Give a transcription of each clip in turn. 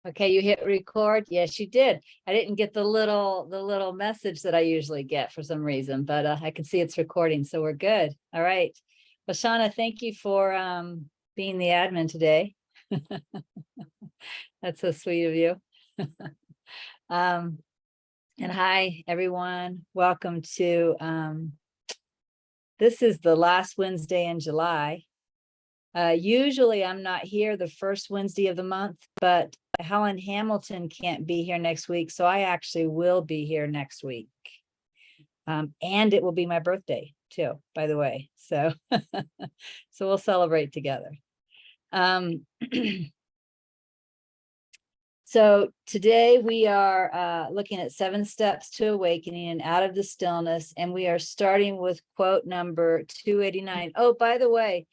Okay, you hit record. Yes, you did. I didn't get the little message that I usually get for some reason, but I can see it's recording, so we're good. All right. Well, Shauna, thank you for being the admin today. That's so sweet of you. And hi, everyone. Welcome to this is the last Wednesday in July. Usually I'm not here the first Wednesday of the month, but Helen Hamilton can't be here next week, so I actually will be here next week. And it will be my birthday too, by the way. So, so we'll celebrate together. So today we are looking at 7 steps to awakening and out of the stillness, and we are starting with quote number 289. Oh, by the way,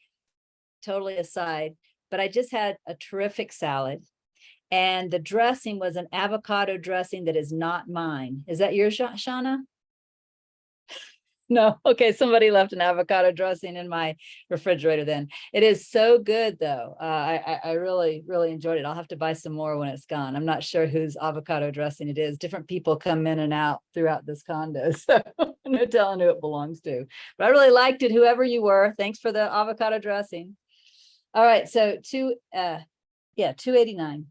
totally aside, but I just had a terrific salad, and the dressing was an avocado dressing that is not mine. Is that yours, Shauna? No. Okay, somebody left an avocado dressing in my refrigerator then. It is so good though. I really enjoyed it. I'll have to buy some more when it's gone. I'm not sure whose avocado dressing it is. Different people come in and out throughout this condo, so no telling who it belongs to. But I really liked it, whoever you were. Thanks for the avocado dressing. All right, so 289.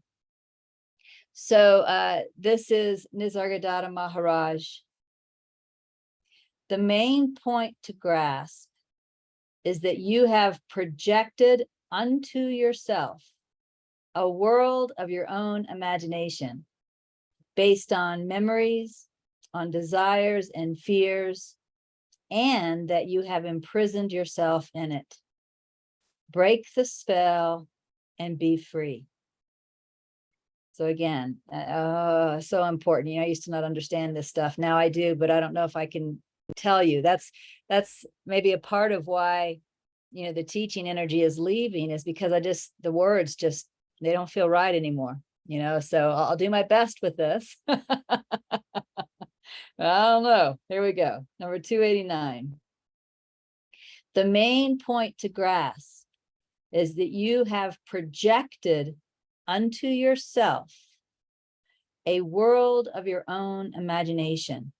So this is Nisargadatta Maharaj. The main point to grasp is that you have projected unto yourself a world of your own imagination based on memories, on desires and fears, and that you have imprisoned yourself in it. Break the spell and be free. So again, so important. You know, I used to not understand this stuff. Now I do, but I don't know if I can tell you. That's maybe a part of why, you know, the teaching energy is leaving, is because the words just, they don't feel right anymore, you know, so I'll do my best with this. I don't know. Here we go. Number 289. The main point to grasp is that you have projected unto yourself a world of your own imagination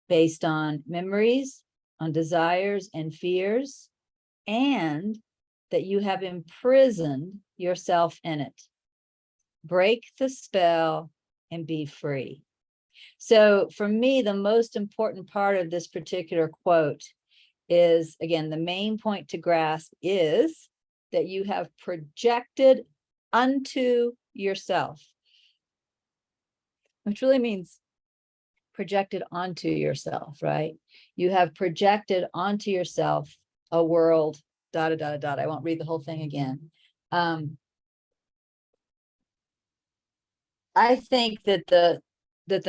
based on memories, on desires and fears, and that you have imprisoned yourself in it. Break the spell and be free. So for me, the most important part of this particular quote is, again, the main point to grasp is that you have projected unto yourself, which really means projected onto yourself, right? You have projected onto yourself a world, ... I won't read the whole thing again. I think that the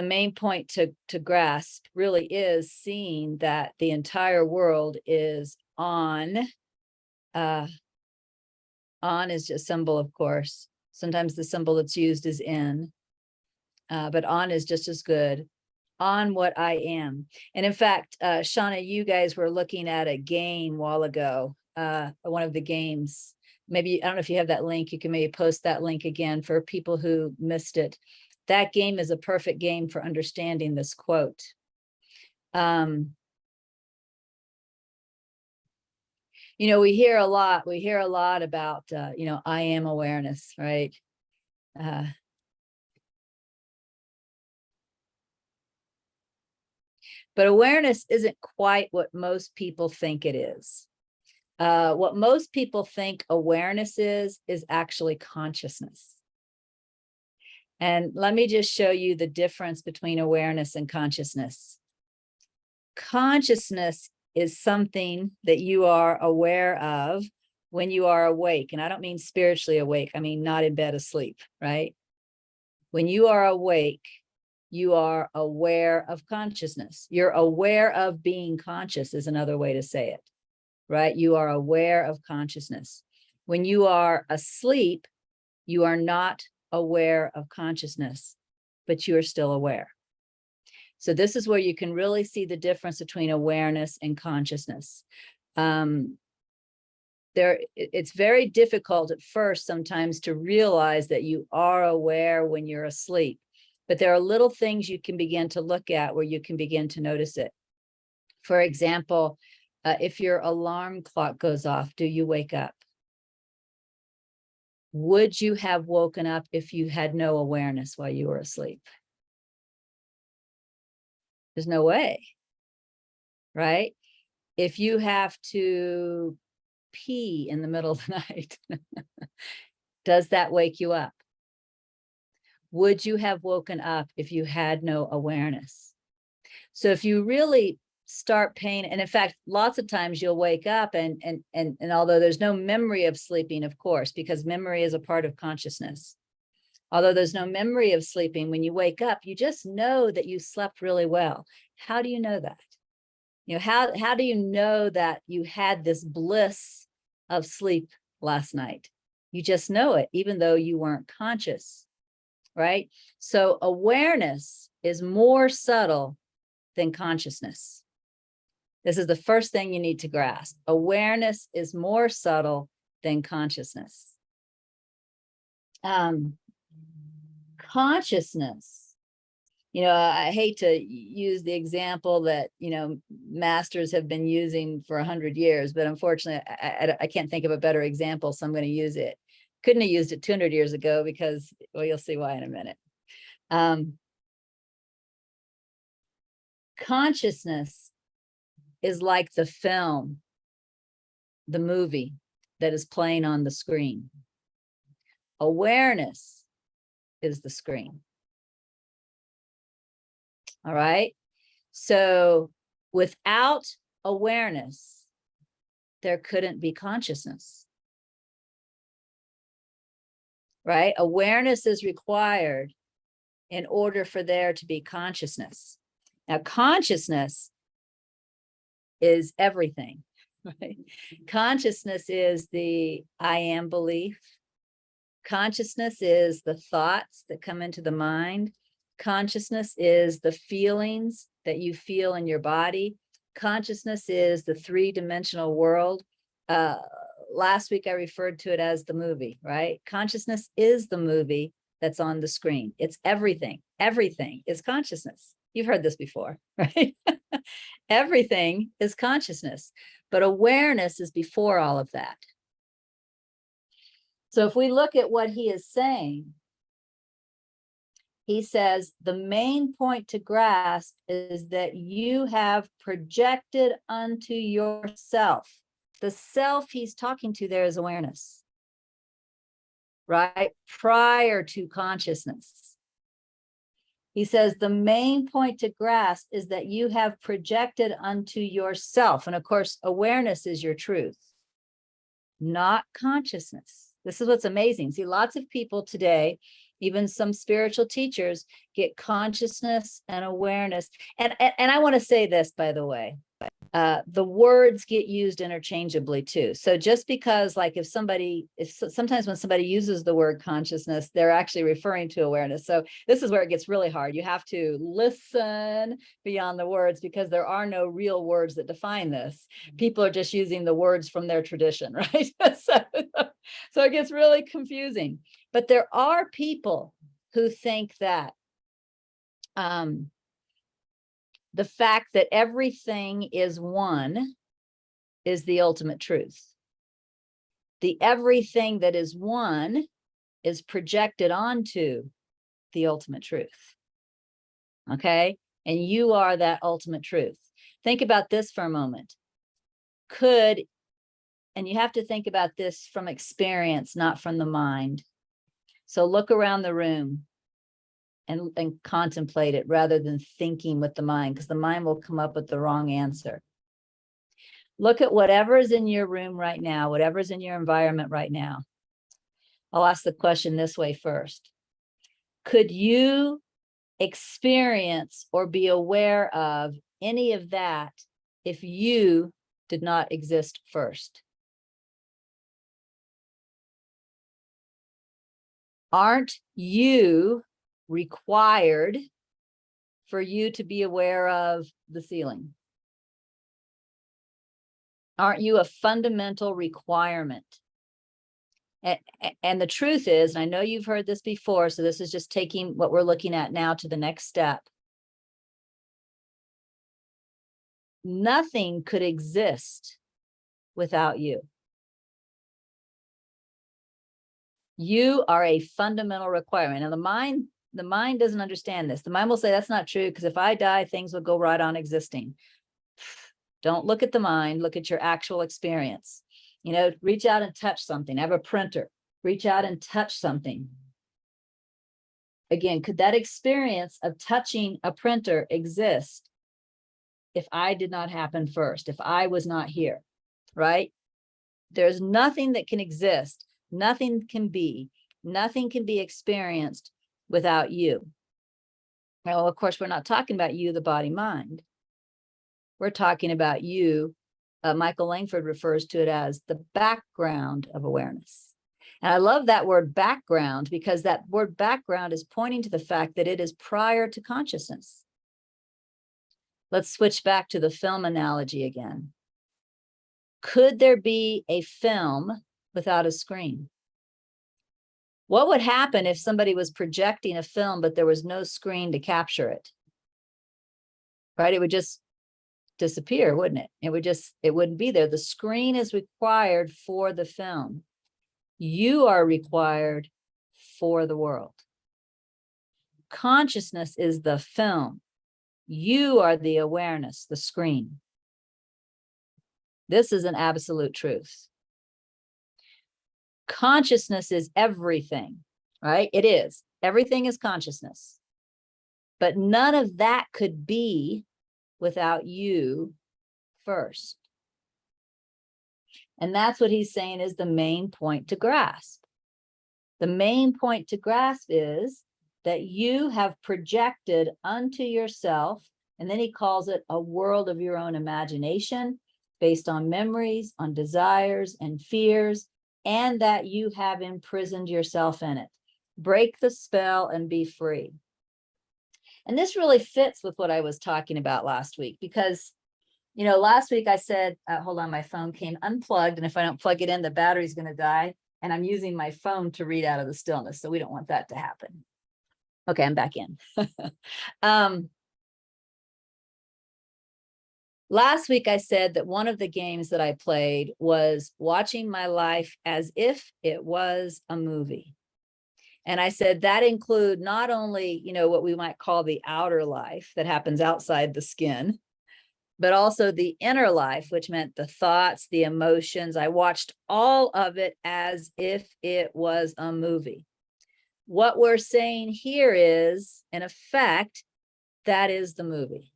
main point to grasp really is seeing that the entire world is on. On is just symbol, of course. Sometimes the symbol that's used is in, but on is just as good. On what I am. And in fact, Shauna, you guys were looking at a game a while ago, one of the games. Maybe, I don't know if you have that link, you can maybe post that link again for people who missed it. That game is a perfect game for understanding this quote. You know, we hear a lot about, you know, I am awareness, right? But awareness isn't quite what most people think it is. What most people think awareness is actually consciousness. And let me just show you the difference between awareness and consciousness. Consciousness is something that you are aware of when you are awake. And I don't mean spiritually awake. I mean, not in bed asleep, right? When you are awake, you are aware of consciousness. You're aware of being conscious is another way to say it, right? You are aware of consciousness. When you are asleep, you are not aware of consciousness, but you are still aware. So this is where you can really see the difference between awareness and consciousness. The it's very difficult at first sometimes to realize that you are aware when you're asleep. But there are little things you can begin to look at where you can begin to notice it. For example, if your alarm clock goes off, do you wake up? Would you have woken up if you had no awareness while you were asleep? There's no way, right? If you have to pee in the middle of the night, does that wake you up? Would you have woken up if you had no awareness? So if you really start paying, and in fact, lots of times you'll wake up and although there's no memory of sleeping, of course, because memory is a part of consciousness. Although there's no memory of sleeping, when you wake up, you just know that you slept really well. How do you know that? You know, how do you know that you had this bliss of sleep last night? You just know it, even though you weren't conscious, right? So awareness is more subtle than consciousness. This is the first thing you need to grasp. Awareness is more subtle than consciousness. Consciousness, you know, I hate to use the example that, you know, masters have been using for 100 years, but unfortunately, I can't think of a better example, so I'm going to use it. Couldn't have used it 200 years ago because, well, you'll see why in a minute. Consciousness is like the film, the movie that is playing on the screen. Awareness is the screen. All right. So without awareness, there couldn't be consciousness. Right? Awareness is required in order for there to be consciousness. Now, consciousness is everything, right? Consciousness is the I am belief. Consciousness is the thoughts that come into the mind. Consciousness is the feelings that you feel in your body. Consciousness is the three-dimensional world. Last week, I referred to it as the movie, right? Consciousness is the movie that's on the screen. It's everything. Everything is consciousness. You've heard this before, right? Everything is consciousness, but awareness is before all of that. So if we look at what he is saying, he says, the main point to grasp is that you have projected unto yourself. The self he's talking to there is awareness, right? Prior to consciousness. He says, the main point to grasp is that you have projected unto yourself. And of course, awareness is your truth, not consciousness. This is what's amazing. See, lots of people today, even some spiritual teachers, get consciousness and awareness. And I want to say this, by the way, the words get used interchangeably too. So just because, like, sometimes when somebody uses the word consciousness, they're actually referring to awareness. So this is where it gets really hard. You have to listen beyond the words because there are no real words that define this. People are just using the words from their tradition, right? So it gets really confusing. But there are people who think that the fact that everything is one is the ultimate truth. The everything that is one is projected onto the ultimate truth. Okay? And you are that ultimate truth. Think about this for a moment. And you have to think about this from experience, not from the mind. So look around the room and contemplate it rather than thinking with the mind, because the mind will come up with the wrong answer. Look at whatever is in your room right now, whatever is in your environment right now. I'll ask the question this way first. Could you experience or be aware of any of that if you did not exist first? Aren't you required for you to be aware of the ceiling? Aren't you a fundamental requirement? And the truth is, and I know you've heard this before, so this is just taking what we're looking at now to the next step. Nothing could exist without you. You are a fundamental requirement. Now, the mind doesn't understand this. The mind will say that's not true because if I die, things will go right on existing. Don't look at the mind, look at your actual experience. You know, reach out and touch something. I have a printer. Reach out and touch something. Again, could that experience of touching a printer exist if I did not happen first, if I was not here, right? There's nothing that can exist. Nothing can be experienced without you. Now, of course, we're not talking about you, the body mind. We're talking about you. Michael Langford refers to it as the background of awareness. And I love that word background because that word background is pointing to the fact that it is prior to consciousness. Let's switch back to the film analogy again. Could there be a film without a screen? What would happen if somebody was projecting a film, but there was no screen to capture it? Right? It would just disappear, wouldn't it? It wouldn't be there. The screen is required for the film. You are required for the world. Consciousness is the film. You are the awareness, the screen. This is an absolute truth. Consciousness is everything, right? It is. Everything is consciousness. But none of that could be without you first. And that's what he's saying is the main point to grasp. The main point to grasp is that you have projected unto yourself, and then he calls it a world of your own imagination based on memories, on desires and fears, and that you have imprisoned yourself in it. Break the spell and be free. And this really fits with what I was talking about last week because, you know, last week I said, hold on, my phone came unplugged. And if I don't plug it in, the battery's going to die. And I'm using my phone to read out of the stillness. So we don't want that to happen. Okay, I'm back in. Last week, I said that one of the games that I played was watching my life as if it was a movie. And I said that include not only, you know, what we might call the outer life that happens outside the skin, but also the inner life, which meant the thoughts, the emotions. I watched all of it as if it was a movie. What we're saying here is, in effect, that is the movie.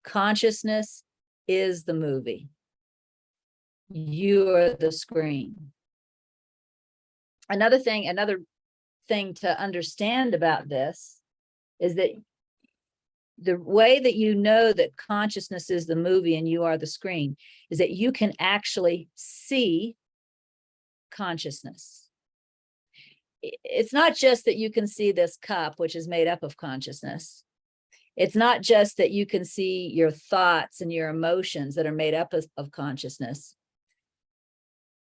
Consciousness is the movie. You are the screen. Another thing to understand about this is that the way that you know that consciousness is the movie and you are the screen is that you can actually see consciousness. It's not just that you can see this cup, which is made up of consciousness. It's not just that you can see your thoughts and your emotions that are made up of consciousness,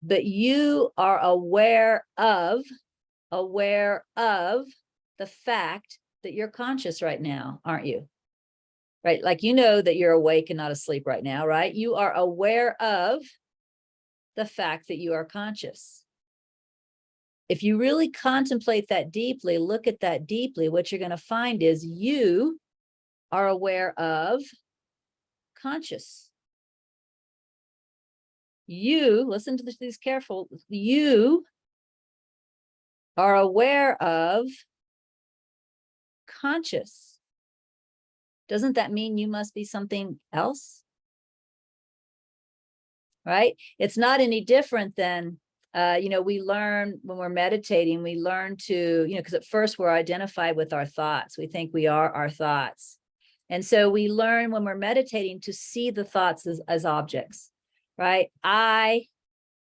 but you are aware of the fact that you're conscious right now, aren't you? Right? Like, you know that you're awake and not asleep right now, right? You are aware of the fact that you are conscious. If you really contemplate that deeply, look at that deeply, what you're going to find is you are aware of conscious. You, listen to these careful, you are aware of conscious. Doesn't that mean you must be something else? Right? It's not any different than, we learn when we're meditating, we learn to, because at first we're identified with our thoughts. We think we are our thoughts. And so we learn when we're meditating to see the thoughts as objects, right? I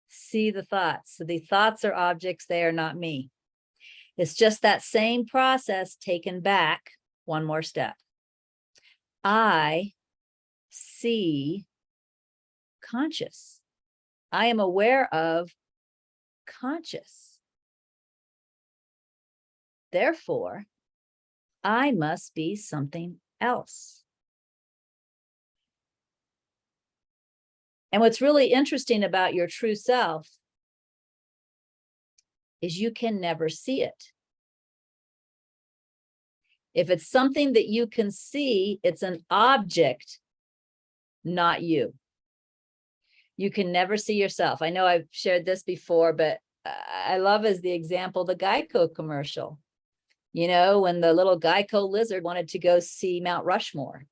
see the thoughts. So the thoughts are objects. They are not me. It's just that same process taken back one more step. I see conscious. I am aware of conscious. Therefore, I must be something else. And what's really interesting about your true self is you can never see it. If it's something that you can see, it's an object, not you. You can never see yourself. I know I've shared this before, but I love as the example, the Geico commercial. You know, when the little Geico lizard wanted to go see Mount Rushmore.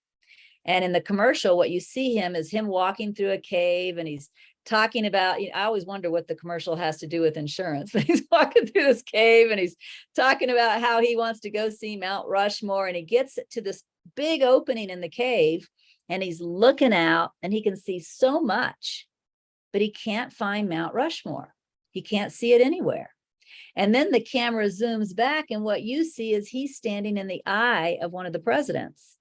And in the commercial, what you see him is him walking through a cave, and he's talking about, you know, I always wonder what the commercial has to do with insurance. He's walking through this cave and he's talking about how he wants to go see Mount Rushmore. And he gets to this big opening in the cave and he's looking out and he can see so much, but he can't find Mount Rushmore. He can't see it anywhere. And then the camera zooms back and what you see is he's standing in the eye of one of the presidents.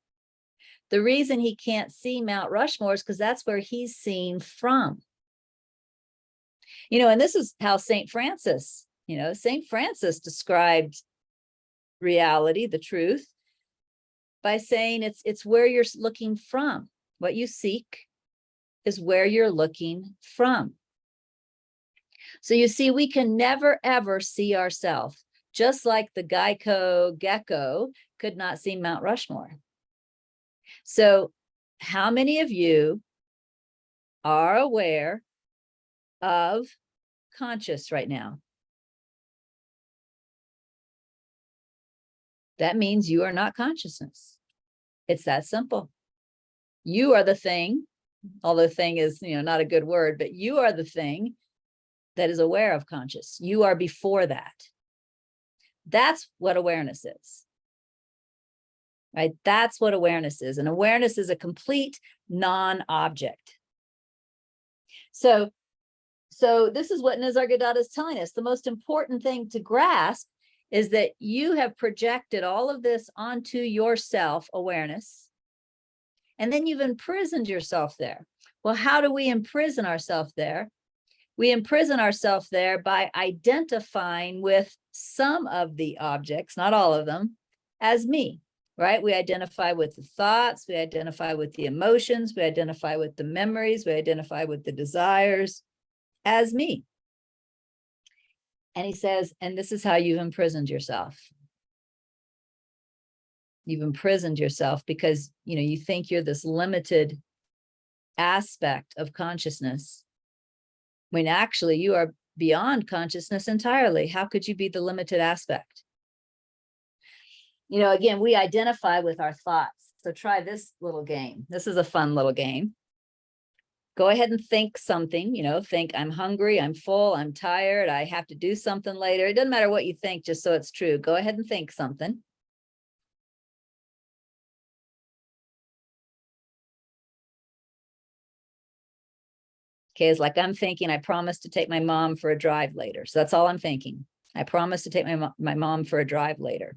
The reason he can't see Mount Rushmore is because that's where he's seen from. You know, and this is how St. Francis, you know, St. Francis described reality, the truth, by saying it's where you're looking from. What you seek is where you're looking from. So you see, we can never, ever see ourselves, just like the Geico gecko could not see Mount Rushmore. So how many of you are aware of conscious right now? That means you are not consciousness. It's that simple. You are the thing, although thing is, you know, not a good word, but you are the thing that is aware of conscious. You are before that. That's what awareness is. Right? That's what awareness is. And awareness is a complete non-object. So this is what Nisargadatta is telling us. The most important thing to grasp is that you have projected all of this onto your self-awareness, and then you've imprisoned yourself there. Well, how do we imprison ourselves there? We imprison ourselves there by identifying with some of the objects, not all of them, as me, right? We identify with the thoughts, we identify with the emotions, we identify with the memories, we identify with the desires as me. And he says, and this is how you've imprisoned yourself. You've imprisoned yourself because, you know, you think you're this limited aspect of consciousness, when actually you are beyond consciousness entirely. How could you be the limited aspect? You know, again, we identify with our thoughts. So try this little game. This is a fun little game. Go ahead and think something, you know, think I'm hungry, I'm full, I'm tired, I have to do something later. It doesn't matter what you think, just so it's true. Go ahead and think something. Okay, it's like I'm thinking, I promise to take my mom for a drive later. So that's all I'm thinking. I promise to take my mom for a drive later.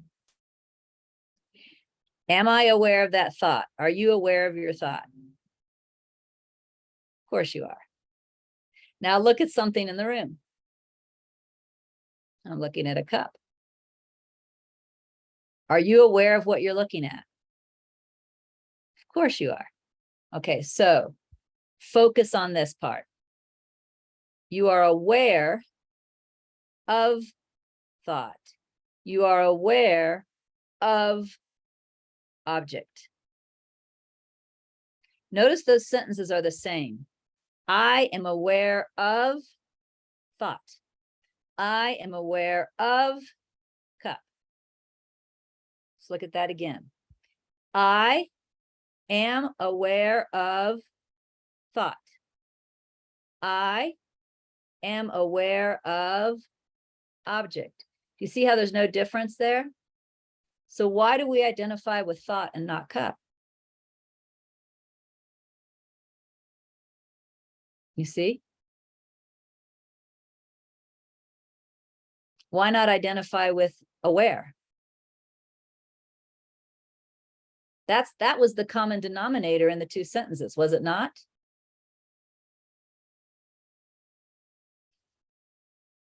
Am I aware of that thought? Are you aware of your thought? Of course you are. Now look at something in the room. I'm looking at a cup. Are you aware of what you're looking at? Of course you are. Okay, so focus on this part. You are aware of thought. You are aware of object. Notice those sentences are the same. I am aware of thought. I am aware of cup. Let's look at that again. I am aware of thought. I am aware of object. Do you see how there's no difference there? So why do we identify with thought and not cup? You see? Why not identify with aware? That was the common denominator in the two sentences, was it not?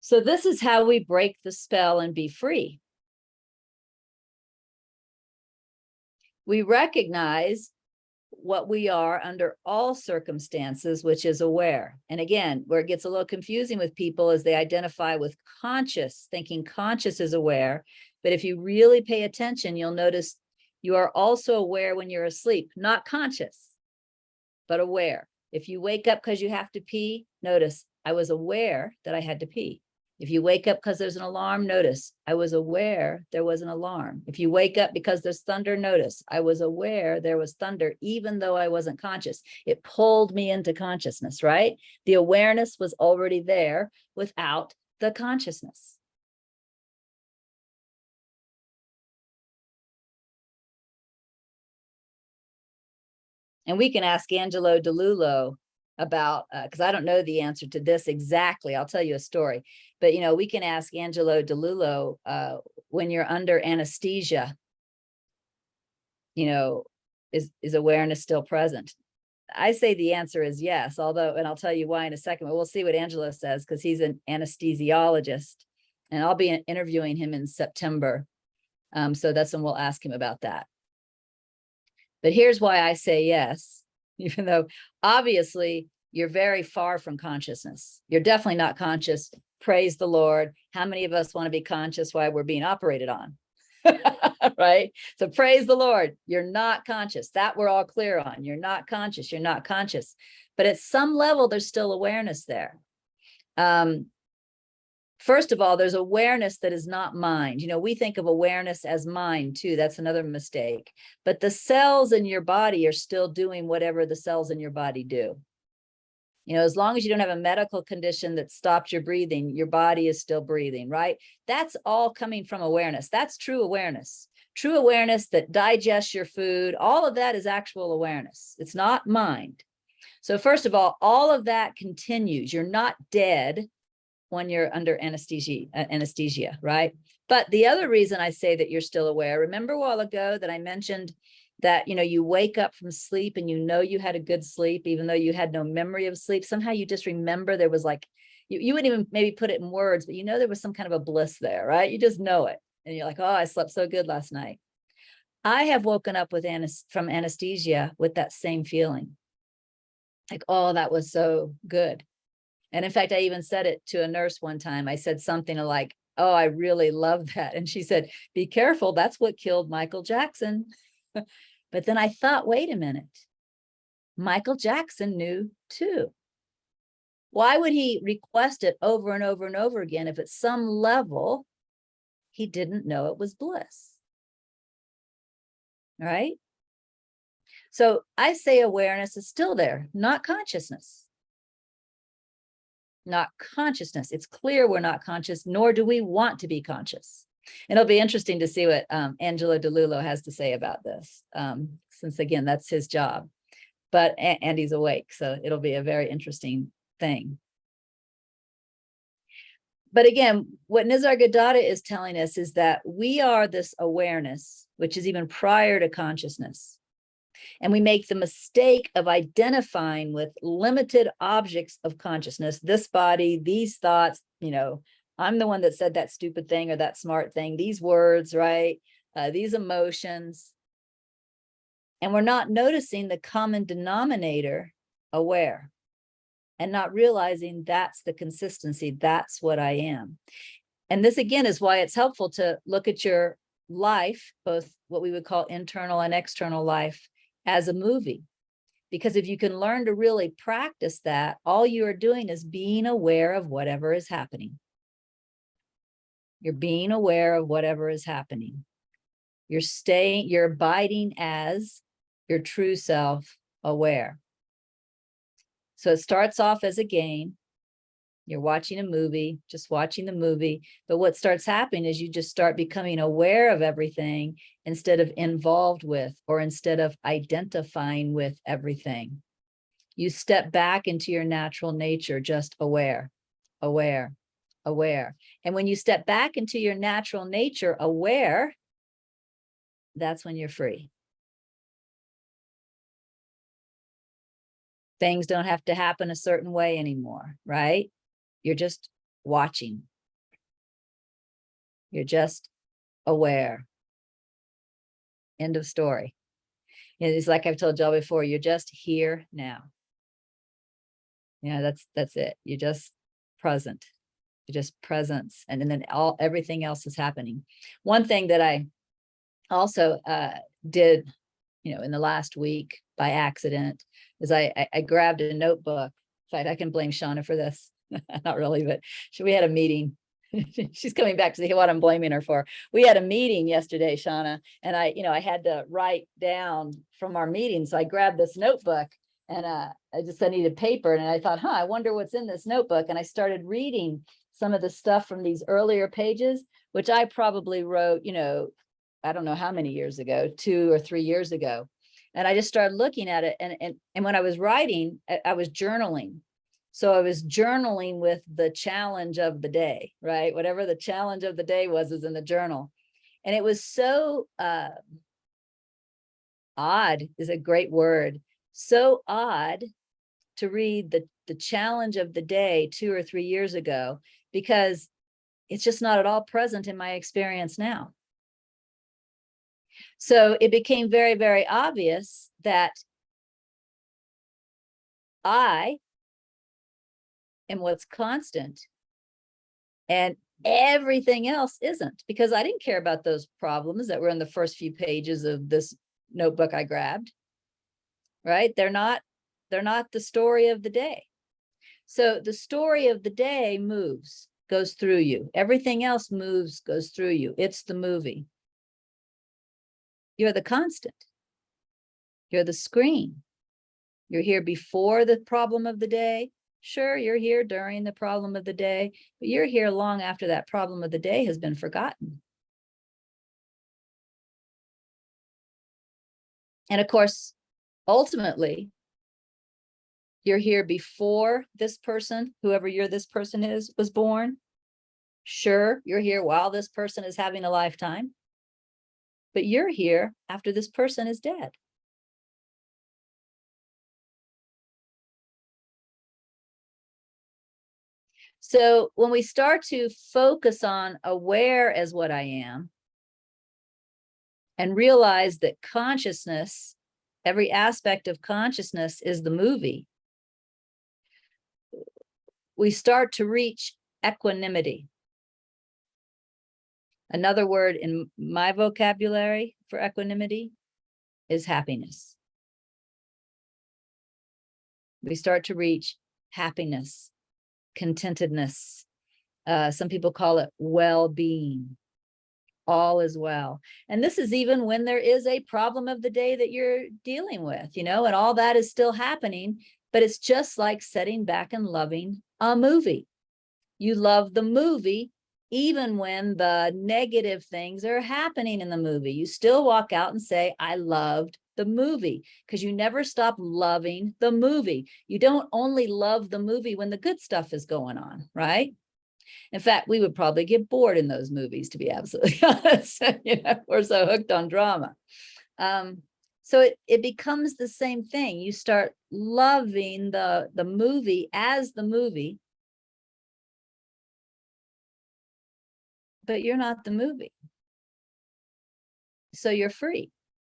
So this is how we break the spell and be free. We recognize what we are under all circumstances, which is aware. And again, where it gets a little confusing with people is they identify with conscious, thinking conscious is aware. But if you really pay attention, you'll notice you are also aware when you're asleep, not conscious, but aware. If you wake up because you have to pee, notice I was aware that I had to pee. If you wake up because there's an alarm, notice I was aware there was an alarm. If you wake up because there's thunder, notice I was aware there was thunder, even though I wasn't conscious. It pulled me into consciousness, right? The awareness was already there without the consciousness. And we can ask Angelo DeLullo about, because I don't know the answer to this exactly. I'll tell you a story. But, we can ask Angelo DeLullo, when you're under anesthesia, is awareness still present? I say the answer is yes, although, and I'll tell you why in a second, but we'll see what Angelo says, because he's an anesthesiologist, and I'll be interviewing him in September. So that's when we'll ask him about that. But here's why I say yes, even though obviously you're very far from consciousness. You're definitely not conscious. Praise the Lord. How many of us want to be conscious while we're being operated on? Right? So praise the Lord. You're not conscious. That we're all clear on. You're not conscious. You're not conscious. But at some level, there's still awareness there. First of all, there's awareness that is not mind. We think of awareness as mind too. That's another mistake. But the cells in your body are still doing whatever the cells in your body do. As long as you don't have a medical condition that stops your breathing, your body is still breathing, right? That's all coming from awareness. That's true awareness. True awareness that digests your food. All of that is actual awareness. It's not mind. So first of all of that continues. You're not dead when you're under anesthesia, right? But the other reason I say that you're still aware, remember a while ago that I mentioned that, you wake up from sleep and you had a good sleep, even though you had no memory of sleep. Somehow you just remember there was like, you wouldn't even maybe put it in words, but there was some kind of a bliss there, right? You just know it. And you're like, oh, I slept so good last night. I have woken up from anesthesia with that same feeling. Like, oh, that was so good. And in fact, I even said it to a nurse one time. I said something like, oh, I really love that. And she said, be careful. That's what killed Michael Jackson. But then I thought, wait a minute. Michael Jackson knew too. Why would he request it over and over and over again if at some level he didn't know it was bliss? Right? So I say awareness is still there, not consciousness. Not consciousness. It's clear we're not conscious, nor do we want to be conscious. And it'll be interesting to see what Angelo DeLullo has to say about this, since again, that's his job. But and he's awake, so it'll be a very interesting thing. But again, what Nisargadatta is telling us is that we are this awareness, which is even prior to consciousness. And we make the mistake of identifying with limited objects of consciousness, this body, these thoughts, I'm the one that said that stupid thing or that smart thing, these words, right? These emotions. And we're not noticing the common denominator, aware, and not realizing that's the consistency. That's what I am. And this, again, is why it's helpful to look at your life, both what we would call internal and external life, as a movie. Because if you can learn to really practice that, all you are doing is being aware of whatever is happening. You're being aware of whatever is happening. You're abiding as your true self, aware. So it starts off as a game. You're watching a movie, just watching the movie. But what starts happening is you just start becoming aware of everything instead of involved with, or instead of identifying with everything. You step back into your natural nature, just aware, aware, aware. And when you step back into your natural nature, aware, that's when you're free. Things don't have to happen a certain way anymore, right? You're just watching, You're just aware. End of story. It's like I've told y'all before, you're just here now. Yeah, that's it. You're just present. You're just presence. And then everything else is happening. One thing that I also did, in the last week by accident is I grabbed a notebook. In fact, I can blame Shauna for this. Not really, but we had a meeting. She's coming back to see what I'm blaming her for. We had a meeting yesterday, Shauna, and I had to write down from our meeting. So I grabbed this notebook and I needed paper, and I thought, I wonder what's in this notebook. And I started reading some of the stuff from these earlier pages, which I probably wrote, I don't know how many years ago, 2 or 3 years ago. And I just started looking at it. And when I was writing, I was journaling. So I was journaling with the challenge of the day, right? Whatever the challenge of the day was is in the journal. And it was so odd is a great word. So odd to read the challenge of the day 2 or 3 years ago, because it's just not at all present in my experience now. So it became very, very obvious that I am what's constant and everything else isn't, because I didn't care about those problems that were in the first few pages of this notebook I grabbed, right? They're not the story of the day. So the story of the day moves, goes through you. Everything else moves, goes through you. It's the movie. You're the constant. You're the screen. You're here before the problem of the day. Sure, you're here during the problem of the day, but you're here long after that problem of the day has been forgotten. And of course, ultimately, you're here before this person, whoever this person is, was born. Sure, you're here while this person is having a lifetime, but you're here after this person is dead. So when we start to focus on aware as what I am and realize that consciousness, every aspect of consciousness is the movie, we start to reach equanimity. Another word in my vocabulary for equanimity is happiness. We start to reach happiness, contentedness. Some people call it well-being. All is well. And this is even when there is a problem of the day that you're dealing with, and all that is still happening, but it's just like sitting back and loving a movie. You love the movie even when the negative things are happening in the movie. You still walk out and say, I loved the movie, because you never stop loving the movie. You don't only love the movie when the good stuff is going on, right? In fact, we would probably get bored in those movies, to be absolutely honest. We're so hooked on drama. So it becomes the same thing. You start loving the movie as the movie, but you're not the movie. So you're free,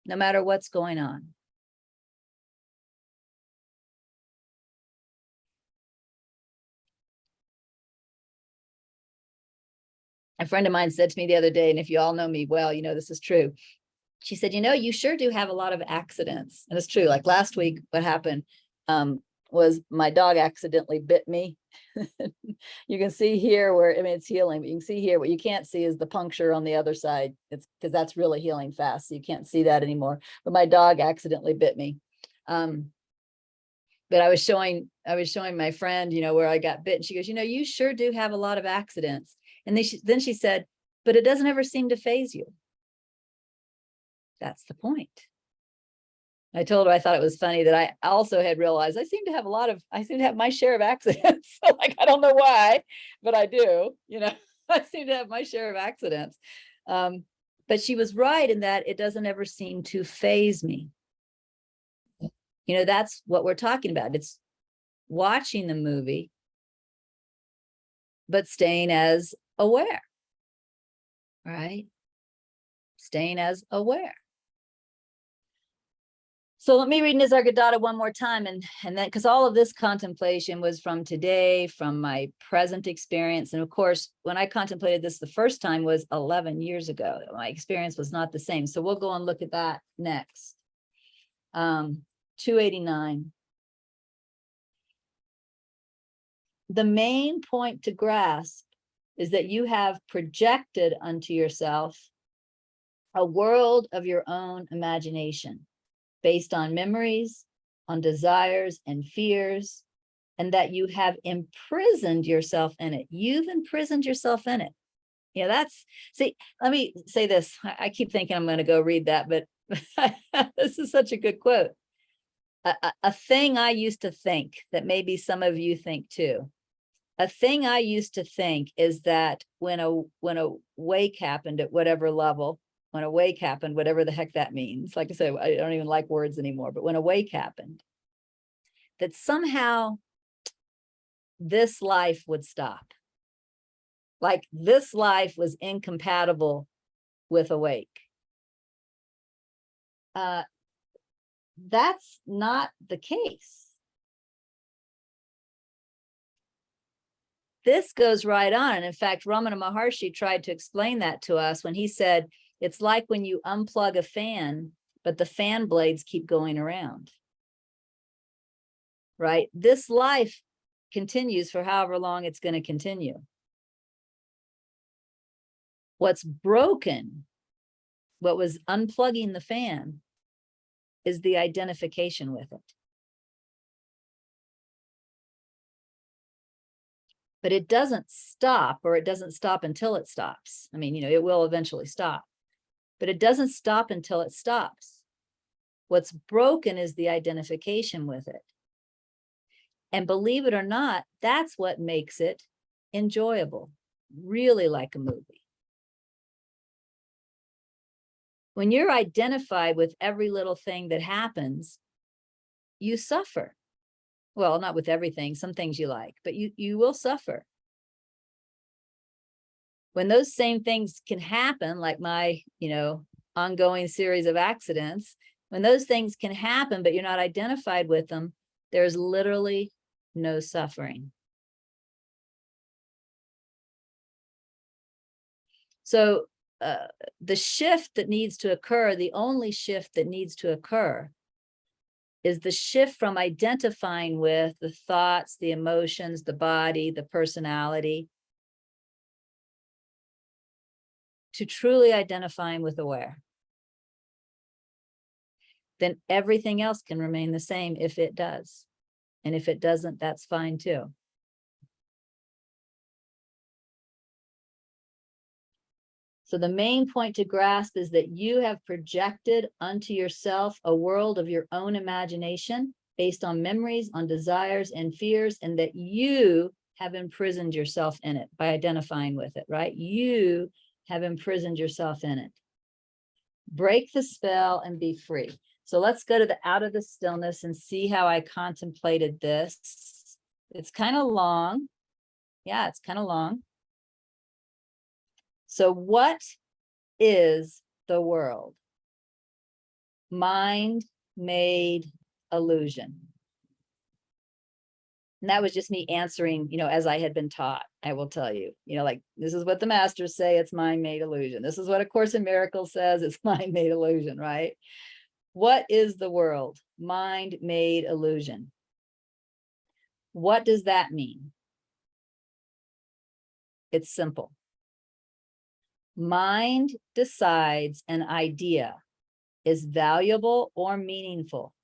no matter what's going on. A friend of mine said to me the other day, and if you all know me well, this is true. She said, you sure do have a lot of accidents. And it's true. Like last week, what happened was my dog accidentally bit me. You can see here where, it's healing, but you can see here, what you can't see is the puncture on the other side. It's because that's really healing fast. So you can't see that anymore. But my dog accidentally bit me. But I was showing my friend, where I got bit. And she goes, you sure do have a lot of accidents. And then she said, but it doesn't ever seem to faze you. That's the point. I told her I thought it was funny that I also had realized I seem to have my share of accidents. So I don't know why, but I do, I seem to have my share of accidents. But she was right in that it doesn't ever seem to faze me. That's what we're talking about. It's watching the movie, but staying as aware. right? Staying as aware. So let me read Nisargadatta one more time, and then, because all of this contemplation was from today, from my present experience. And of course, when I contemplated this the first time was 11 years ago. My experience was not the same. So we'll go and look at that next. 289. The main point to grasp is that you have projected unto yourself a world of your own imagination, based on memories, on desires and fears, and that you have imprisoned yourself in it. You've imprisoned yourself in it. Yeah, that's, see, let me say this. I keep thinking I'm going to go read that, but this is such a good quote. A thing I used to think that maybe some of you think too. A thing I used to think is that when a wake happened at whatever level, when a wake happened, whatever the heck that means, like I said, I don't even like words anymore, but when a wake happened, that somehow this life would stop. Like this life was incompatible with awake. That's not the case. This goes right on. And in fact, Ramana Maharshi tried to explain that to us when he said, it's like when you unplug a fan, but the fan blades keep going around. Right? This life continues for however long it's going to continue. What's broken, what was unplugging the fan, is the identification with it. But it doesn't stop, or it doesn't stop until it stops. I mean, it will eventually stop, but it doesn't stop until it stops. What's broken is the identification with it. And believe it or not, that's what makes it enjoyable, really like a movie. When you're identified with every little thing that happens, you suffer. Well, not with everything, some things you like, but you will suffer. When those same things can happen, like my, ongoing series of accidents, when those things can happen, but you're not identified with them, there's literally no suffering. So the shift that needs to occur, the only shift that needs to occur, is the shift from identifying with the thoughts, the emotions, the body, the personality, to truly identifying with aware. Then everything else can remain the same if it does. And if it doesn't, that's fine too. So the main point to grasp is that you have projected unto yourself a world of your own imagination based on memories, on desires and fears, and that you have imprisoned yourself in it by identifying with it, right? You have imprisoned yourself in it. Break the spell and be free. So let's go to the out of the stillness and see how I contemplated this. It's kind of long. Yeah, it's kind of long. So what is the world? Mind-made illusion. And that was just me answering, as I had been taught, I will tell you, like, this is what the masters say, it's mind-made illusion. This is what A Course in Miracles says, it's mind-made illusion, right? What is the world? Mind-made illusion. What does that mean? It's simple. Mind decides an idea is valuable or meaningful.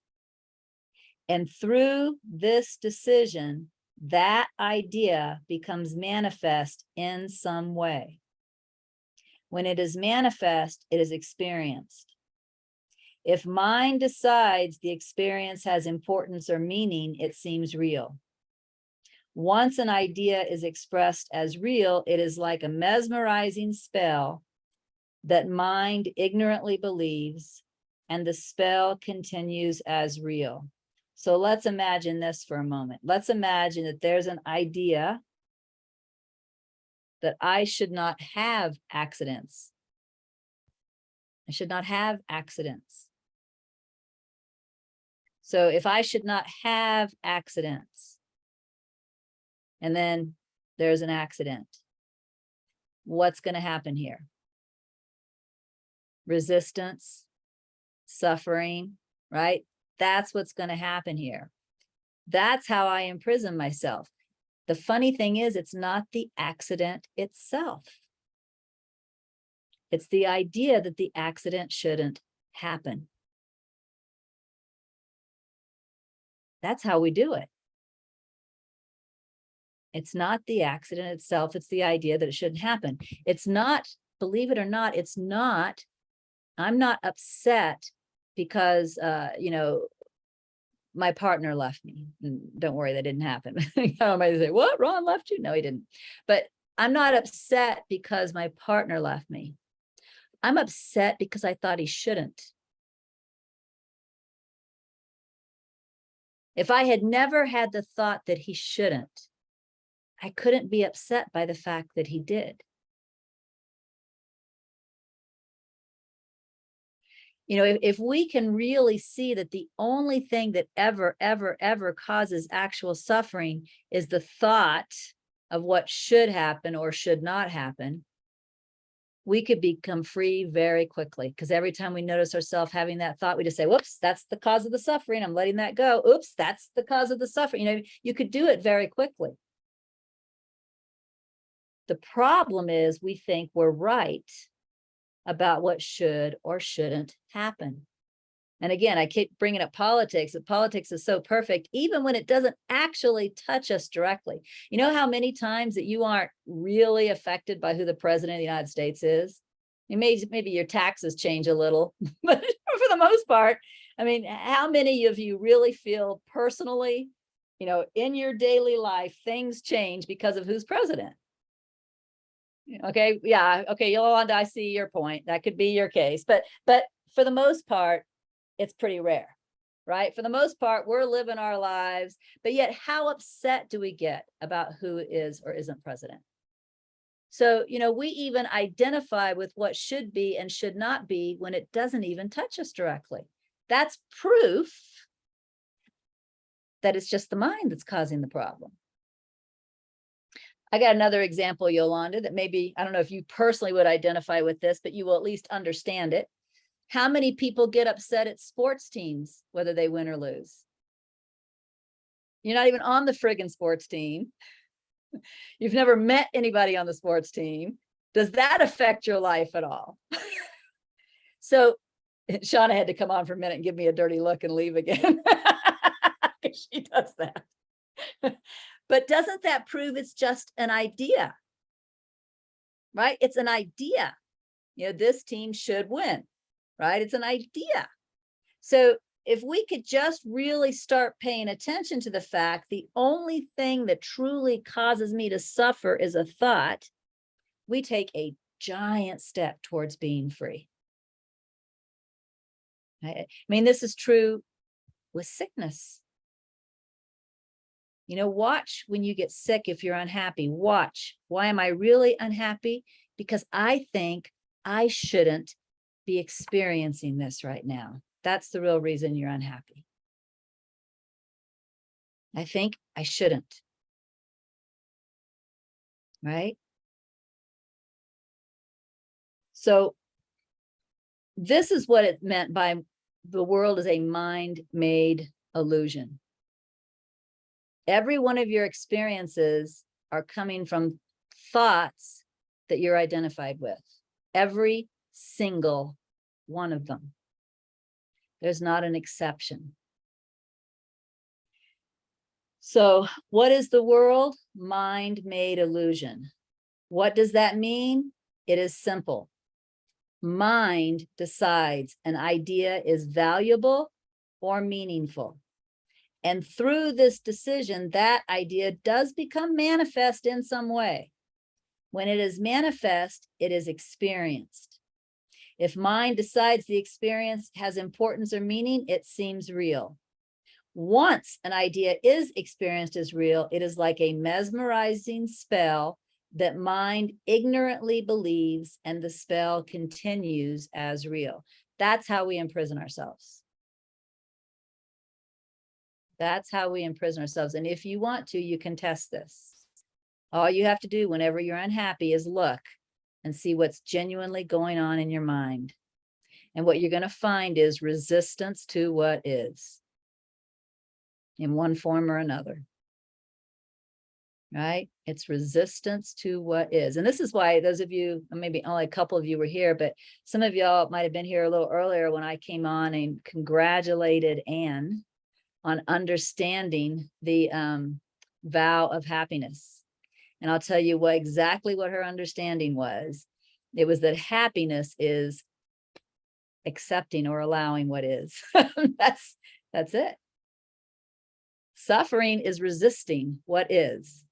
And through this decision, that idea becomes manifest in some way. When it is manifest, it is experienced. If mind decides the experience has importance or meaning, it seems real. Once an idea is expressed as real, it is like a mesmerizing spell that mind ignorantly believes, and the spell continues as real. So let's imagine this for a moment. Let's imagine that there's an idea that I should not have accidents, I should not have accidents. So if I should not have accidents, and then there's an accident, what's going to happen here? Resistance, suffering, right? That's what's going to happen here. That's how I imprison myself. The funny thing is, it's not the accident itself. It's the idea that the accident shouldn't happen. That's how we do it. It's not the accident itself. It's the idea that it shouldn't happen. It's not, believe it or not, it's not, I'm not upset because, my partner left me. Don't worry, that didn't happen. Somebody say, what, Ron left you? No, he didn't. But I'm not upset because my partner left me. I'm upset because I thought he shouldn't. If I had never had the thought that he shouldn't, I couldn't be upset by the fact that he did. If we can really see that the only thing that ever causes actual suffering is the thought of what should happen or should not happen, we could become free very quickly. Because every time we notice ourselves having that thought, we just say, whoops, that's the cause of the suffering. I'm letting that go. Oops, that's the cause of the suffering. You could do it very quickly. The problem is we think we're right about what should or shouldn't happen. And again, I keep bringing up politics, that politics is so perfect, even when it doesn't actually touch us directly. You know how many times that you aren't really affected by who the president of the United States is? Maybe your taxes change a little, but for the most part, I mean, how many of you really feel personally, in your daily life, things change because of who's president? Okay, yeah, okay, Yolanda, I see your point. That could be your case, but for the most part, it's pretty rare, right? For the most part, we're living our lives, but yet how upset do we get about who is or isn't president? So, we even identify with what should be and should not be when it doesn't even touch us directly. That's proof that it's just the mind that's causing the problem. I got another example, Yolanda, that maybe, I don't know if you personally would identify with this, but you will at least understand it. How many people get upset at sports teams, whether they win or lose? You're not even on the friggin' sports team. You've never met anybody on the sports team. Does that affect your life at all? So Shauna had to come on for a minute and give me a dirty look and leave again. She does that. But doesn't that prove it's just an idea? Right? It's an idea. This team should win, right? It's an idea. So if we could just really start paying attention to the fact the only thing that truly causes me to suffer is a thought, we take a giant step towards being free. I mean, this is true with sickness. Watch when you get sick, if you're unhappy, watch. Why am I really unhappy? Because I think I shouldn't be experiencing this right now. That's the real reason you're unhappy. I think I shouldn't. Right? So this is what it meant by the world is a mind-made illusion. Every one of your experiences are coming from thoughts that you're identified with. Every single one of them. There's not an exception. So what is the world? Mind-made illusion. What does that mean? It is simple. Mind decides an idea is valuable or meaningful. And through this decision, that idea does become manifest in some way. When it is manifest, it is experienced. If mind decides the experience has importance or meaning, it seems real. Once an idea is experienced as real, it is like a mesmerizing spell that mind ignorantly believes and the spell continues as real. That's how we imprison ourselves. That's how we imprison ourselves. And if you want to, you can test this. All you have to do whenever you're unhappy is look and see what's genuinely going on in your mind. And what you're going to find is resistance to what is in one form or another. Right? It's resistance to what is. And this is why those of you, maybe only a couple of you were here, but some of y'all might have been here a little earlier when I came on and congratulated Anne on understanding the vow of happiness. And I'll tell you exactly what her understanding was. It was that happiness is accepting or allowing what is. That's it. Suffering is resisting what is.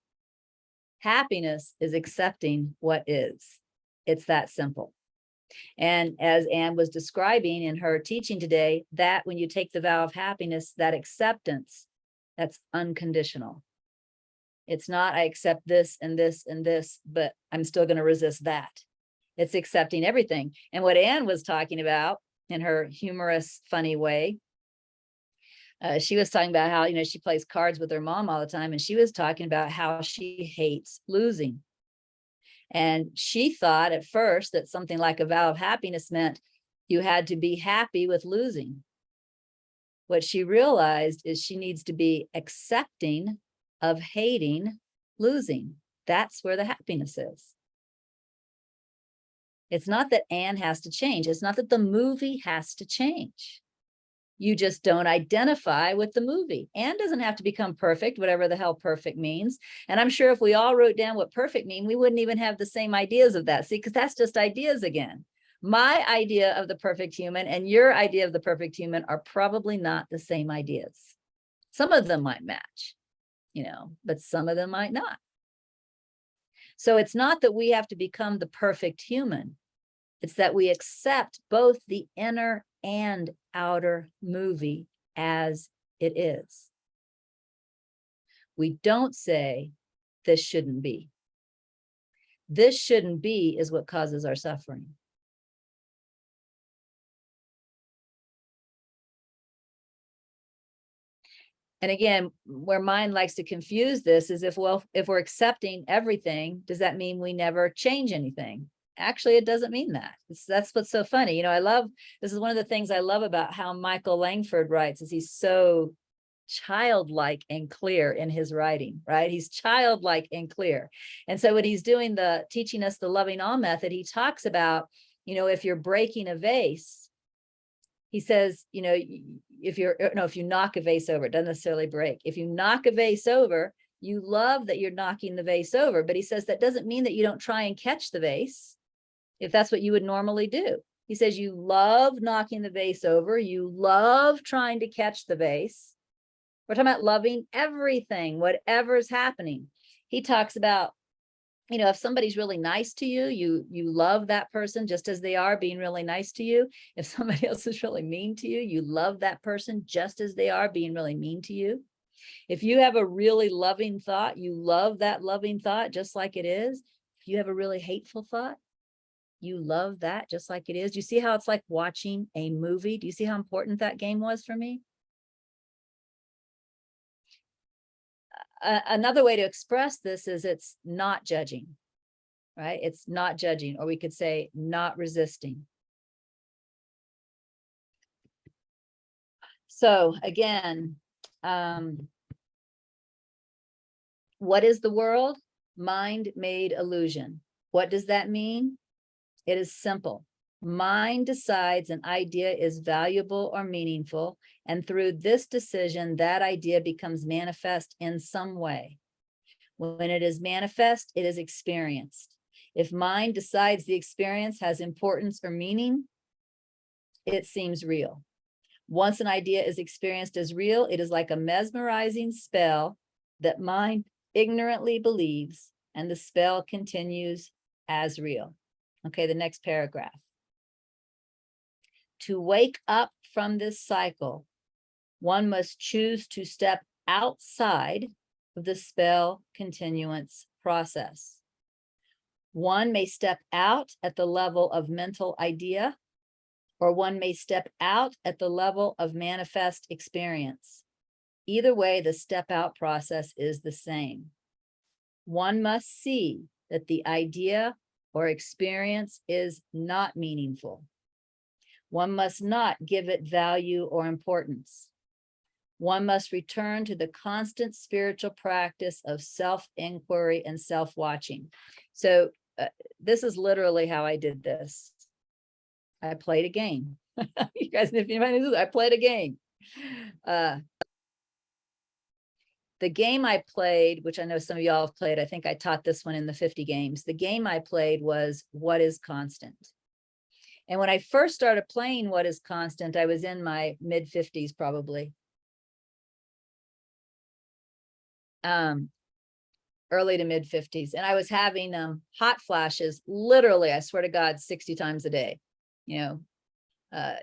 Happiness is accepting what is. It's that simple. And as Anne was describing in her teaching today, that when you take the vow of happiness, that acceptance, that's unconditional. It's not, I accept this and this and this, but I'm still going to resist that. It's accepting everything. And what Anne was talking about in her humorous, funny way, she was talking about how, she plays cards with her mom all the time. And she was talking about how she hates losing. And she thought at first that something like a vow of happiness meant you had to be happy with losing. What she realized is she needs to be accepting of hating losing. That's where the happiness is. It's not that Anne has to change. It's not that the movie has to change. You just don't identify with the movie. Anne doesn't have to become perfect, whatever the hell perfect means. And I'm sure if we all wrote down what perfect means, we wouldn't even have the same ideas of that. See, because that's just ideas again. My idea of the perfect human and your idea of the perfect human are probably not the same ideas. Some of them might match, but some of them might not. So it's not that we have to become the perfect human. It's that we accept both the inner and outer movie as it is. We don't say, this shouldn't be. This shouldn't be is what causes our suffering. And again, where mind likes to confuse this is if we're accepting everything, does that mean we never change anything? Actually, it doesn't mean that. That's what's so funny. This is one of the things I love about how Michael Langford writes, is he's so childlike and clear in his writing, right? He's childlike and clear. And so when he's doing teaching us the loving all method, he talks about, if you're breaking a vase, he says, if you knock a vase over, it doesn't necessarily break. If you knock a vase over, you love that you're knocking the vase over. But he says that doesn't mean that you don't try and catch the vase, if that's what you would normally do. He says you love knocking the vase over. You love trying to catch the vase. We're talking about loving everything, whatever's happening. He talks about, if somebody's really nice to you, you love that person just as they are, being really nice to you. If somebody else is really mean to you, you love that person just as they are, being really mean to you. If you have a really loving thought, you love that loving thought just like it is. If you have a really hateful thought, you love that just like it is. Do you see how it's like watching a movie? Do you see how important that game was for me? Another way to express this is it's not judging, right? It's not judging, or we could say not resisting. So again, what is the world? Mind-made illusion. What does that mean? It is simple. Mind decides an idea is valuable or meaningful, and through this decision, that idea becomes manifest in some way. When it is manifest, it is experienced. If mind decides the experience has importance or meaning, it seems real. Once an idea is experienced as real, it is like a mesmerizing spell that mind ignorantly believes, and the spell continues as real. Okay, the next paragraph. To wake up from this cycle, one must choose to step outside of the spell continuance process. One may step out at the level of mental idea, or one may step out at the level of manifest experience. Either way, the step out process is the same. One must see that the idea or experience is not meaningful. One must not give it value or importance. One must return to the constant spiritual practice of self-inquiry and self-watching. So this is literally how I did this. I played a game. You guys, if you know, I played a game. The game I played, which I know some of y'all have played, I think I taught this one in the 50 games. The game I played was What is Constant? And when I first started playing What is Constant, I was in my mid-50s probably. Early to mid-50s. And I was having hot flashes, literally, I swear to God, 60 times a day, you know,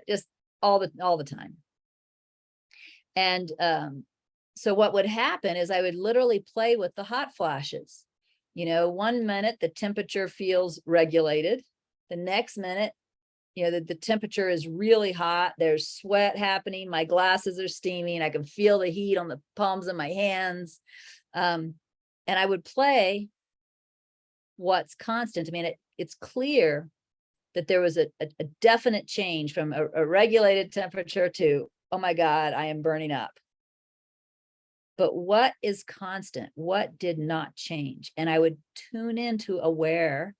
just all the time. And so what would happen is I would literally play with the hot flashes. You know, 1 minute the temperature feels regulated. The next minute, you know, the temperature is really hot. There's sweat happening. My glasses are steaming. I can feel the heat on the palms of my hands. And I would play what's constant. I mean, it's clear that there was a definite change from a regulated temperature to, oh my God, I am burning up. But what is constant? What did not change? And I would tune into awareness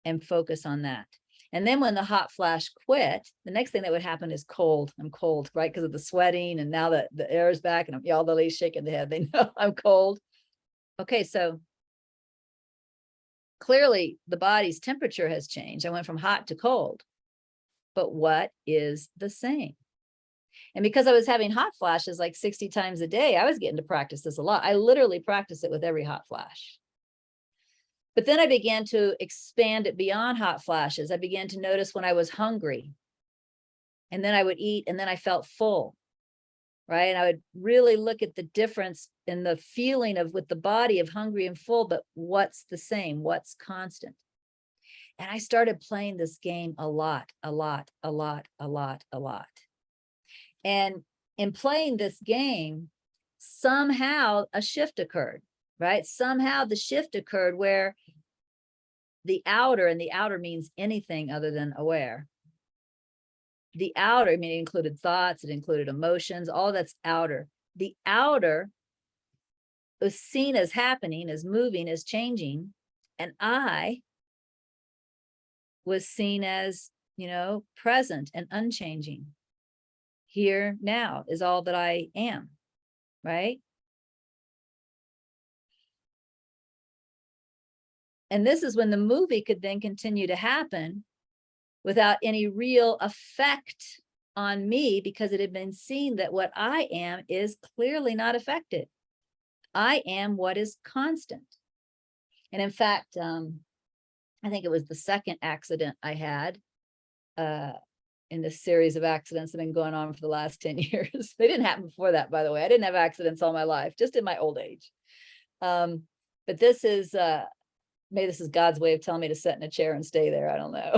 and focus on that. And then when the hot flash quit, the next thing that would happen is cold. I'm cold, right? Because of the sweating. And now that the air is back and all the ladies shaking their head, they know I'm cold. Okay, so clearly the body's temperature has changed. I went from hot to cold. But what is the same? And because I was having hot flashes like 60 times a day, I was getting to practice this a lot. I literally practice it with every hot flash. But then I began to expand it beyond hot flashes. I began to notice when I was hungry, and then I would eat, and then I felt full, right? And I would really look at the difference in the feeling of with the body of hungry and full, but what's the same? What's constant? And I started playing this game a lot. And in playing this game, somehow a shift occurred, right? Somehow the shift occurred where the outer, and the outer means anything other than aware. The outer, I mean, it included thoughts, it included emotions, all that's outer. The outer was seen as happening, as moving, as changing. And I was seen as, you know, present and unchanging. Here now is all that I am, right? And this is when the movie could then continue to happen without any real effect on me, because it had been seen that what I am is clearly not affected. I am what is constant. And in fact, I think it was the second accident I had in this series of accidents that have been going on for the last 10 years. They didn't happen before that, by the way. I didn't have accidents all my life, just in my old age. But this is, maybe this is God's way of telling me to sit in a chair and stay there. I don't know.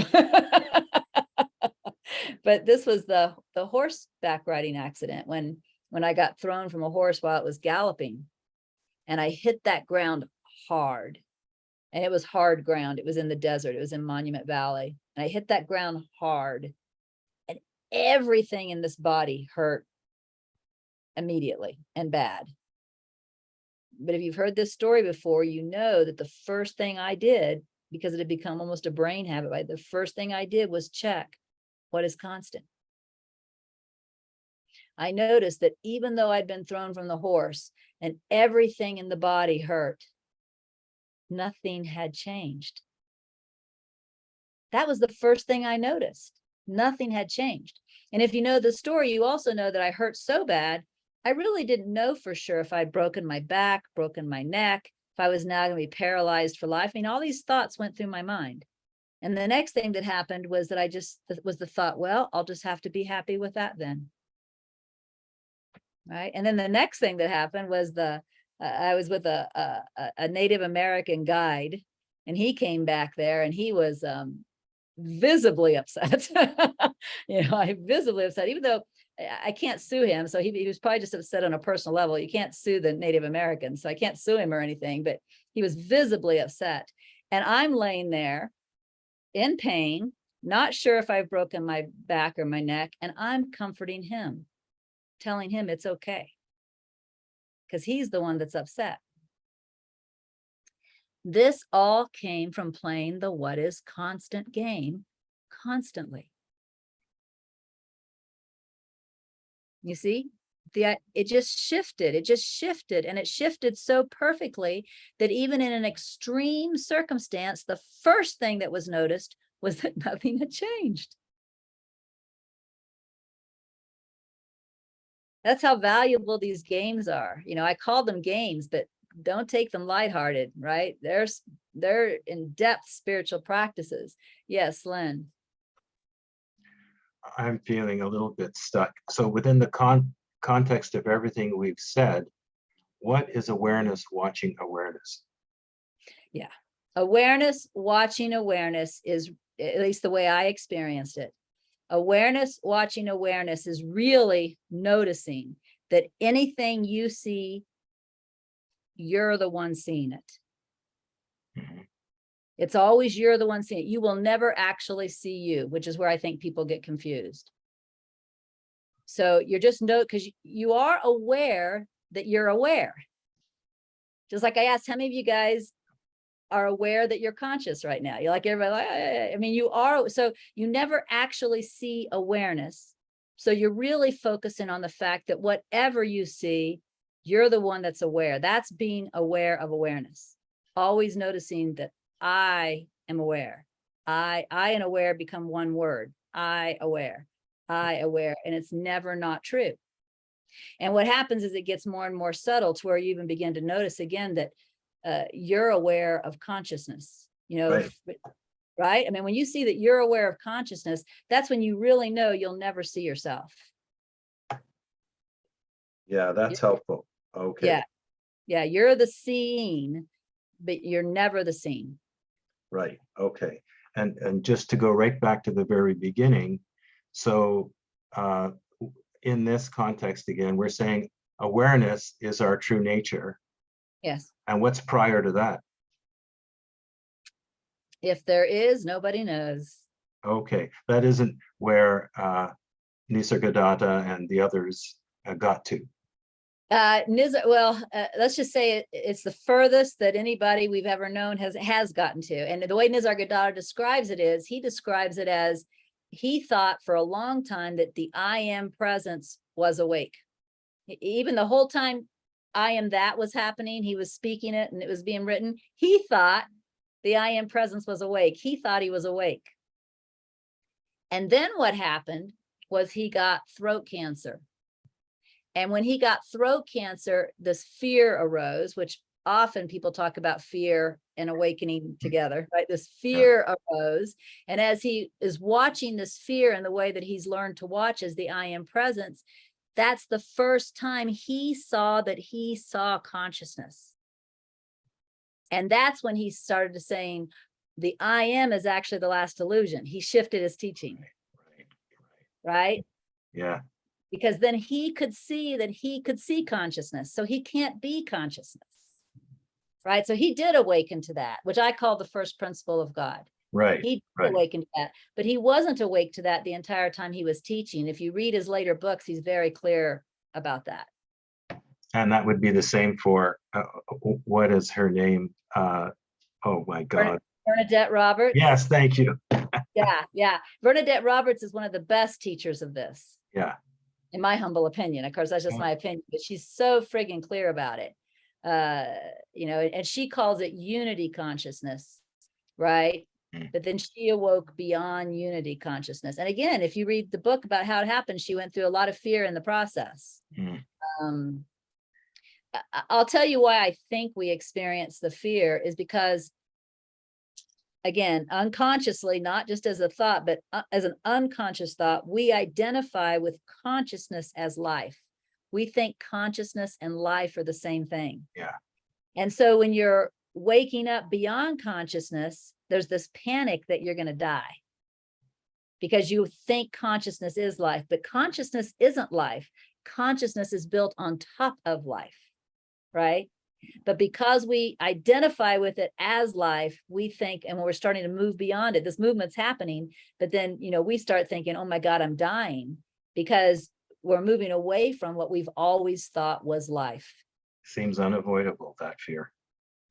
But this was the horseback riding accident when I got thrown from a horse while it was galloping, and I hit that ground hard. And it was hard ground. It was in the desert. It was in Monument Valley. And I hit that ground hard. And everything in this body hurt immediately and bad. But if you've heard this story before, you know that the first thing I did, because it had become almost a brain habit, right? The first thing I did was check what is constant. I noticed that even though I'd been thrown from the horse and everything in the body hurt, nothing had changed. That was the first thing I noticed. Nothing had changed. And if you know the story, you also know that I hurt so bad, I really didn't know for sure if I'd broken my back, broken my neck, if I was now going to be paralyzed for life. I mean, all these thoughts went through my mind. And the next thing that happened was that was the thought, well, I'll just have to be happy with that then. Right. And then the next thing that happened was I was with a Native American guide, and he came back there, and he was visibly upset. I visibly upset, even though I can't sue him. So he was probably just upset on a personal level. You can't sue the Native Americans, so I can't sue him or anything, but he was visibly upset. And I'm laying there in pain, not sure if I've broken my back or my neck, and I'm comforting him, telling him it's okay, because he's the one that's upset. This all came from playing the what is constant game constantly. You see, it just shifted, and it shifted so perfectly that even in an extreme circumstance, the first thing that was noticed was that nothing had changed. That's how valuable these games are. I call them games, but don't take them lighthearted, right? They're in-depth spiritual practices. Yes, Lynn. I'm feeling a little bit stuck. So within the context of everything we've said, what is awareness watching awareness? Yeah. Awareness watching awareness is, at least the way I experienced it, awareness watching awareness is really noticing that anything you see, you're the one seeing it. Mhm. It's always you're the one seeing it. You will never actually see you, which is where I think people get confused. So you're just because you are aware that you're aware. Just like I asked, how many of you guys are aware that you're conscious right now? You're like, everybody, I mean, you are. So you never actually see awareness. So you're really focusing on the fact that whatever you see, you're the one that's aware. That's being aware of awareness. Always noticing that I am aware. I and aware become one word. I aware, and it's never not true. And what happens is it gets more and more subtle to where you even begin to notice again that you're aware of consciousness, right? I mean, when you see that you're aware of consciousness, that's when you really know you'll never see yourself. Yeah, that's helpful. Okay. Yeah, you're the seeing, but you're never the seen. Right. Okay. And just to go right back to the very beginning, so in this context again, we're saying awareness is our true nature. Yes. And what's prior to that? If there is, nobody knows. Okay, that isn't where Nisargadatta and the others got to. Let's just say it's the furthest that anybody we've ever known has gotten to. And the way Nisargadatta describes it is, he describes it as, he thought for a long time that the I am presence was awake. Even the whole time I am that was happening, he was speaking it and it was being written, he thought the I am presence was awake. He thought he was awake. And then what happened was he got throat cancer. And when he got throat cancer, this fear arose, which often people talk about fear and awakening together, right? This fear arose. And as he is watching this fear in the way that he's learned to watch as the I am presence, that's the first time he saw that he saw consciousness. And that's when he started to saying, the I am is actually the last illusion. He shifted his teaching. Right? Yeah. Because then he could see that he could see consciousness. So he can't be consciousness. Right? So he did awaken to that, which I call the first principle of God. Right. He did awaken to that, but he wasn't awake to that the entire time he was teaching. If you read his later books, he's very clear about that. And that would be the same for, what is her name? Oh my God. Bernadette Roberts. Yes, thank you. Yeah. Bernadette Roberts is one of the best teachers of this. Yeah. In my humble opinion. Of course, that's just my opinion, but she's so friggin' clear about it. And she calls it unity consciousness, right? But then she awoke beyond unity consciousness. And again, if you read the book about how it happened, she went through a lot of fear in the process. I'll tell you why I think we experience the fear is because, again, unconsciously, not just as a thought, but as an unconscious thought, we identify with consciousness as life. We think consciousness and life are the same thing. Yeah. And so when you're waking up beyond consciousness, there's this panic that you're going to die because you think consciousness is life, but consciousness isn't life. Consciousness is built on top of life, right? But because we identify with it as life, we think, and when we're starting to move beyond it, this movement's happening, but then, we start thinking, oh my God, I'm dying, because we're moving away from what we've always thought was life. Seems unavoidable, that fear.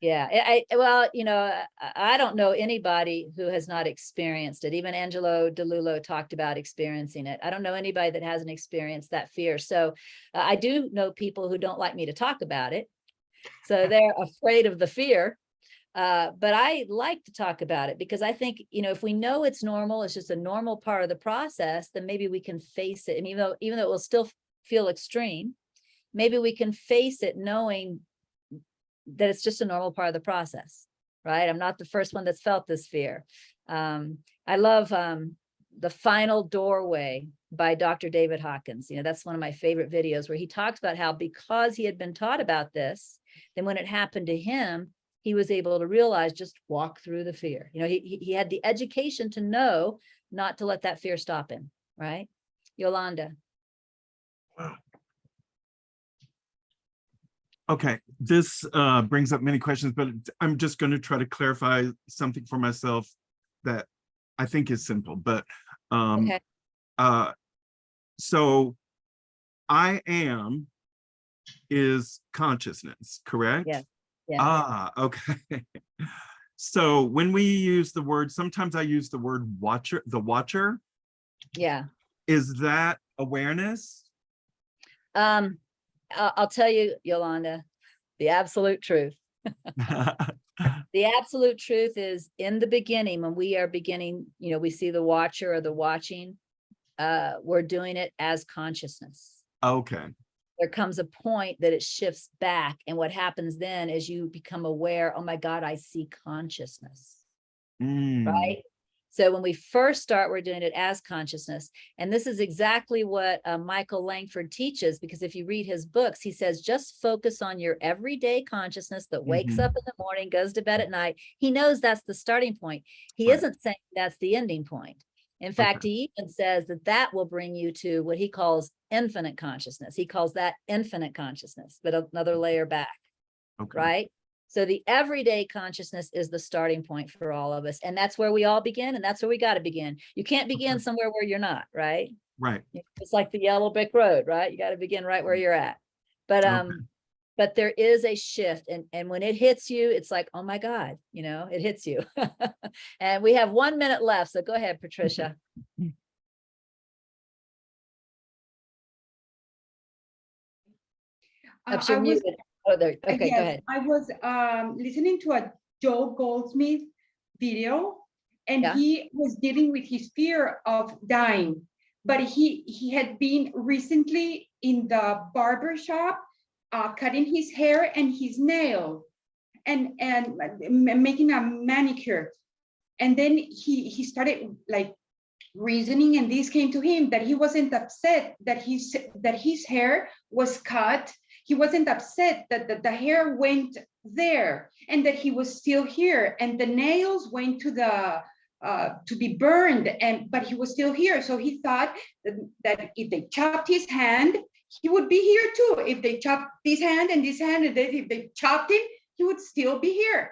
Yeah. I don't know anybody who has not experienced it. Even Angelo DeLullo talked about experiencing it. I don't know anybody that hasn't experienced that fear. So I do know people who don't like me to talk about it. So they're afraid of the fear. But I like to talk about it because I think, if we know it's normal, it's just a normal part of the process, then maybe we can face it. And even though it will still feel extreme, maybe we can face it knowing that it's just a normal part of the process, right? I'm not the first one that's felt this fear. I love The Final Doorway by Dr. David Hawkins. That's one of my favorite videos where he talks about how, because he had been taught about this, then when it happened to him, he was able to realize, just walk through the fear. He had the education to know not to let that fear stop him, right? Yolanda. Wow. Okay, this brings up many questions, but I'm just going to try to clarify something for myself that I think is simple. But Okay. So I am is consciousness, correct? Yeah. Yeah. Ah, okay. So when we use the word, sometimes I use the word watcher, the watcher. Yeah. Is that awareness? I'll tell you, Yolanda, the absolute truth. The absolute truth is, in the beginning, when we are beginning, we see the watcher or the watching, we're doing it as consciousness. Okay. There comes a point that it shifts back. And what happens then is you become aware, oh my God, I see consciousness, right? So when we first start, we're doing it as consciousness. And this is exactly what Michael Langford teaches, because if you read his books, he says, just focus on your everyday consciousness that wakes up in the morning, goes to bed at night. He knows that's the starting point. He isn't saying that's the ending point. In fact, he even says that will bring you to what he calls infinite consciousness. He calls that infinite consciousness, but another layer back, right? So the everyday consciousness is the starting point for all of us. And that's where we all begin. And that's where we got to begin. You can't begin somewhere where you're not, right? Right. It's like the yellow brick road, right? You got to begin right where you're at. But there is a shift. And when it hits you, it's like, oh my God, it hits you. And we have 1 minute left. So go ahead, Patricia. You're muted. Oh, there. Okay, yes, go ahead. I was listening to a Joe Goldsmith video, and he was dealing with his fear of dying. But he had been recently in the barber shop, cutting his hair and his nail, and making a manicure. And then he started like reasoning, and this came to him that he wasn't upset that his hair was cut. He wasn't upset that the hair went there and that he was still here, and the nails went to the to be burned, but he was still here. So he thought that if they chopped his hand, he would be here too. If they chopped this hand and this hand, and if they chopped him, he would still be here.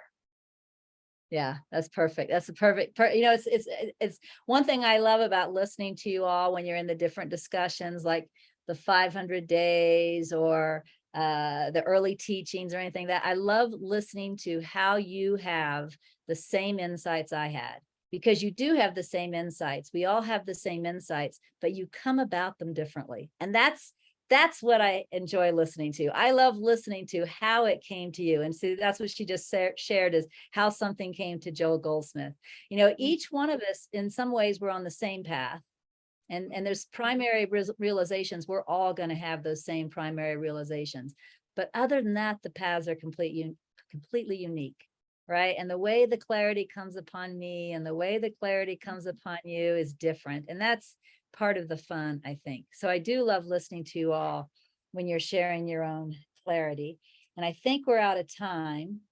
Yeah, that's perfect. That's a perfect, it's one thing I love about listening to you all when you're in the different discussions, like the 500 days or the early teachings or anything, that I love listening to how you have the same insights I had, because you do have the same insights. We all have the same insights, but you come about them differently. And that's what I enjoy listening to. I love listening to how it came to you. And so that's what she just shared, is how something came to Joel Goldsmith. Each one of us, in some ways, we're on the same path. And there's primary realizations. We're all going to have those same primary realizations. But other than that, the paths are completely unique, right? And the way the clarity comes upon me and the way the clarity comes upon you is different. And that's part of the fun, I think. So I do love listening to you all when you're sharing your own clarity. And I think we're out of time.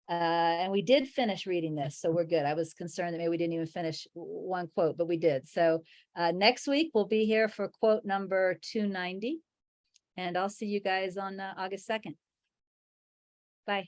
And we did finish reading this, so we're good. I was concerned that maybe we didn't even finish one quote, but we did. So next week we'll be here for quote number 290. And I'll see you guys on August 2nd. Bye.